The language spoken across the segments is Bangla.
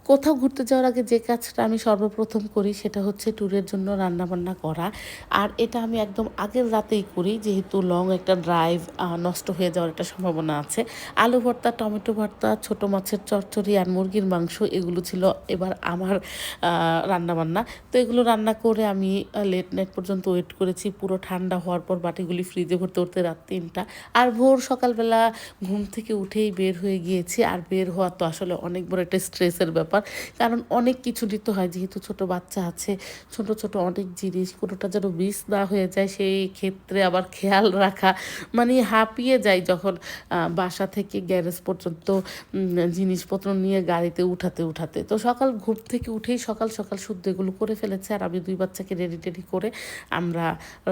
কোথাও ঘুরতে যাওয়ার আগে যে কাজটা আমি সর্বপ্রথম করি সেটা হচ্ছে ট্যুরের জন্য রান্নাবান্না করা। আর এটা আমি একদম আগের রাতেই করি, যেহেতু লং একটা ড্রাইভ, নষ্ট হয়ে যাওয়ার একটা সম্ভাবনা আছে। আলু ভর্তা, টমেটো ভর্তা, ছোটো মাছের চচ্চড়ি আর মুরগির মাংস, এগুলো ছিল এবার আমার রান্নাবান্না। তো এগুলো রান্না করে আমি লেট নাইট পর্যন্ত ওয়েট করেছি। পুরো ঠান্ডা হওয়ার পর বাটিগুলি ফ্রিজে ভরতে ভরতে রাত ৩টা। আর ভোর সকালবেলা ঘুম থেকে উঠেই বের হয়ে গিয়েছি। আর বের হওয়া তো আসলে অনেক বড় একটা স্ট্রেসের ব্যাপার, কারণ অনেক কিছু নিতে হয়, যেহেতু ছোট বাচ্চা আছে, ছোট ছোট অনেক জিনিস, কোনোটা যেন মিস না হয়ে যায় সেই ক্ষেত্রে আবার খেয়াল রাখা, মানে হাঁপিয়ে যায় যখন বাসা থেকে গ্যারেজ পর্যন্ত জিনিসপত্র নিয়ে গাড়িতে উঠাতে উঠাতে। তো সকাল ঘুম থেকে উঠেই সকাল সকাল শুদ্ধ এগুলো করে ফেলেছে। আর আমি 2 বাচ্চাকে রেডি টেডি করে আমরা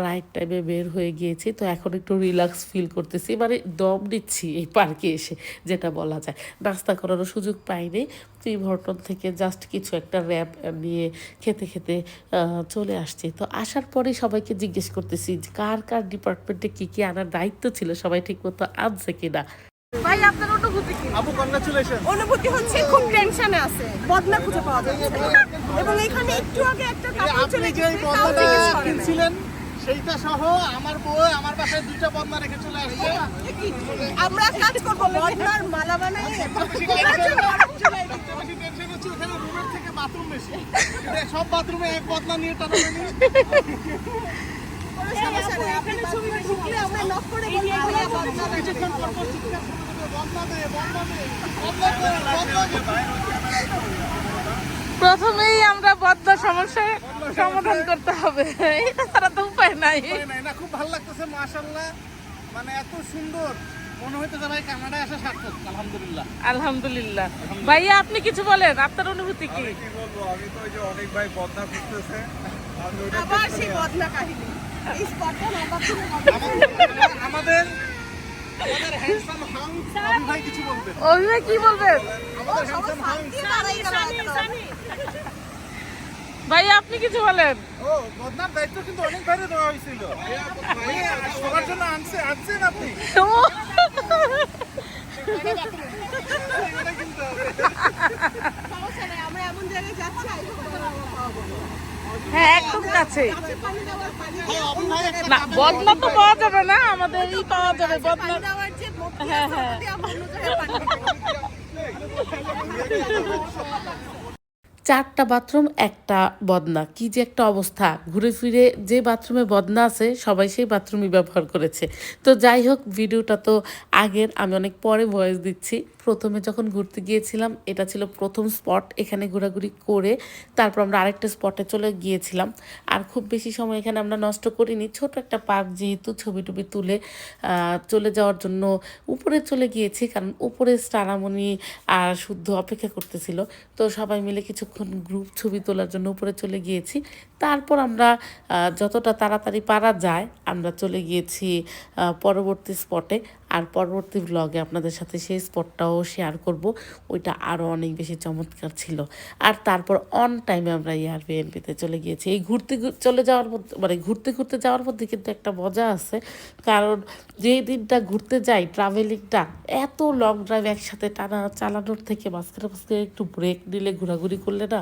রাইট টাইমে বের হয়ে গিয়েছি। তো এখন একটু রিল্যাক্স ফিল করতেছি, মানে দম দিচ্ছি এই পার্কে এসে, যেটা বলা যায়। নাস্তা করারও সুযোগ পাইনি। ত্রিভর্তন থেকে জাস্ট কিছু একটা র্যাপ নিয়ে খেতে খেতে চলে আসছি। তো আসার পরে সবাইকে জিজ্ঞেস করতেছি যে কার কার ডিপার্টমেন্টে কী কী আনার দায়িত্ব ছিল, সবাই ঠিকমতো আনছে কিনা। ভাই আপনার অনুভূতি কি? আপু কংগ্রাচুলেশন। অনুভূতি হচ্ছে খুব টেনশনে আছে, বদনা খুঁজে পাওয়া যাচ্ছে না। এবং এখানে একটু আগে একটা কাপড় আপনি চলে যে গেছে, তাও বদনাটা জিজ্ঞেস করে নাই। কিনছিলেন সেইটা সহ আমার বউ আমার বাসায় 2টা বদনা রেখে চলে আসছে। আমরা কাজ করব বদনার মালা বানাই বেশি টেনশন হচ্ছে ওখানে রুমের থেকে বাথরুম বেশি। সব বাথরুমে এক বদনা নিয়ে টানাটানি। সমস্যা নেই, আপনি ছবিটা ঢুকলে আমরা নক করে বলবো ভাইয়া বদনা কিছুক্ষণ পর পর চিৎকার শুরু করবে, বদনা দে, বদনা দে, বদনা দে, বদনা দে। প্রথমেই আমরা বদ্ধ সমস্যার সমাধান করতে হবে, এটা ছাড়া তো উপায় নাই। না, খুব ভালো লাগতেছে মাশাআল্লাহ, মানে এত সুন্দর মনে হইতেছে ভাই কানাডায় আসা সার্থক। আলহামদুলিল্লাহ। আলহামদুলিল্লাহ। ভাইয়া আপনি কিছু বলেন, আপনার অনুভূতি কি? কি বলবো, আমি তো ওই যে অনেক ভাই বদনা করতেছে, আমি ওইটা আবার সেই বদনা কাহিনী। এই স্পটটা নাম্বার ছিল আমাদের হ্যান্ডসাম হাউস অভি ভাই কিছু বলবেন। অভিভাবক কি বলবেন? আমাদের হ্যান্ডসাম হাউস। ভাইয়া আপনি কিছু বলেন। ও বদনার দায়িত্ব কিন্তু অনেক বাইরে দেওয়া হয়েছিল। সবার জন্য আনছেন আপনি। সমস্যা নেই, আমরা এমন জায়গায় যাচ্ছি হ্যাঁ, একদম কাছে। পানি দেওয়ার পানি না, বদনা তো পাওয়া যাবে না, আমাদের এই পাওয়া যাবে বদনা। দেওয়ার যে হ্যাঁ হ্যাঁ। আমরা অন্য জায়গায় পানি দেবো। 4টা বাথরুম, একটা বদনা, কি যে একটা অবস্থা। ঘুরে ফিরে যে বাথরুমে বদনা আছে সবাই সেই বাথরুমই ব্যবহার করেছে। তো যাই হোক, ভিডিওটা তো আগের, আমি অনেক পরে ভয়েস দিচ্ছি। প্রথমে যখন ঘুরতে গিয়েছিলাম, এটা ছিল প্রথম স্পট, এখানে ঘোরাঘুরি করে তারপর আমরা আরেকটা স্পটে চলে গিয়েছিলাম। আর খুব বেশি সময় এখানে আমরা নষ্ট করিনি, ছোট একটা পার্ক যেহেতু, ছবি টবি তুলে চলে যাওয়ার জন্য উপরে চলে গিয়েছি, কারণ উপরে স্টারামণি আর শুদ্ধ অপেক্ষা করতেছিল। তো সবাই মিলে কিছুক্ষণ গ্রুপ ছবি তোলার জন্য উপরে চলে গিয়েছি। তারপর আমরা যতটা তাড়াতাড়ি পারা যায় আমরা চলে গিয়েছি পরবর্তী স্পটে। আর পরবর্তী ব্লগে আপনাদের সাথে সেই স্পটটাও শেয়ার করব, ওইটা আরও অনেক বেশি চমৎকার ছিল। আর তারপর অন টাইমে আমরা এয়ারবিএনবিতে চলে গিয়েছি। এই চলে যাওয়ার মধ্যে, মানে ঘুরতে ঘুরতে যাওয়ার মধ্যে কিন্তু একটা মজা আছে, কারণ যেই দিনটা ঘুরতে যাই, ট্রাভেলিংটা এত লং ড্রাইভ একসাথে টানা চালানোর থেকে মাঝখানে মাঝখানে একটু ব্রেক নিলে, ঘোরাঘুরি করলে না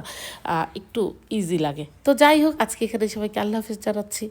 একটু ইজি লাগে। তো যাই হোক, আজকে এখানে সবাইকে আল্লাহ হাফিজ জানাচ্ছি।